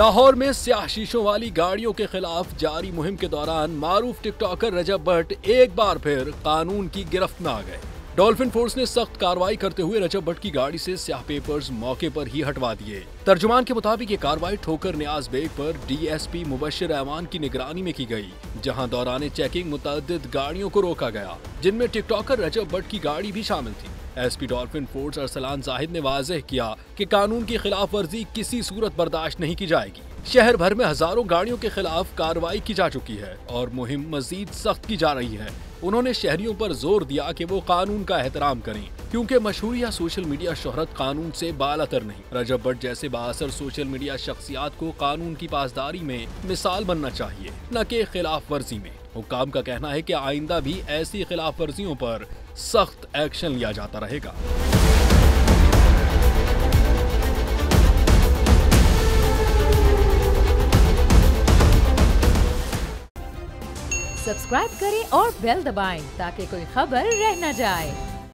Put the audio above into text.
लाहौर में स्याह शीशों वाली गाड़ियों के खिलाफ जारी मुहिम के दौरान मारूफ टिकटॉकर रजब भट्ट एक बार फिर कानून की गिरफ्त में आ गए। डॉल्फिन फोर्स ने सख्त कार्रवाई करते हुए रजब भट्ट की गाड़ी से स्याह पेपर्स मौके पर ही हटवा दिए। तर्जुमान के मुताबिक ये कार्रवाई ठोकर नियाज बेग पर डीएसपी मुबश्शिर रहमान की निगरानी में की गई, जहां दौरान चेकिंग मुतअद्दिद गाड़ियों को रोका गया, जिनमें टिकटॉकर रजब भट्ट की गाड़ी भी शामिल थी। SP dolphin force Arsalan Zahid ने वाज़ेह किया कि कानून की खिलाफ वर्जी किसी सूरत बर्दाश्त नहीं की जाएगी। शहर भर में हजारों गाड़ियों के खिलाफ कार्रवाई की जा चुकी है और मुहिम मजीद सख्त की जा रही है। उन्होंने शहरियों पर जोर दिया कि वो कानून का एहतराम करें, क्योंकि मशहूरी या सोशल मीडिया शोहरत कानून से बालातर नहीं। रजब भट्ट जैसे बाअसर सोशल मीडिया शख्सियात को कानून की पासदारी में मिसाल बनना चाहिए, न कि खिलाफ वर्जी में। हुक्काम का कहना है कि आइंदा भी ऐसी खिलाफ वर्जियों पर सख्त एक्शन लिया जाता रहेगा। सब्सक्राइब करें और बेल दबाएं ताकि कोई खबर रह न जाए।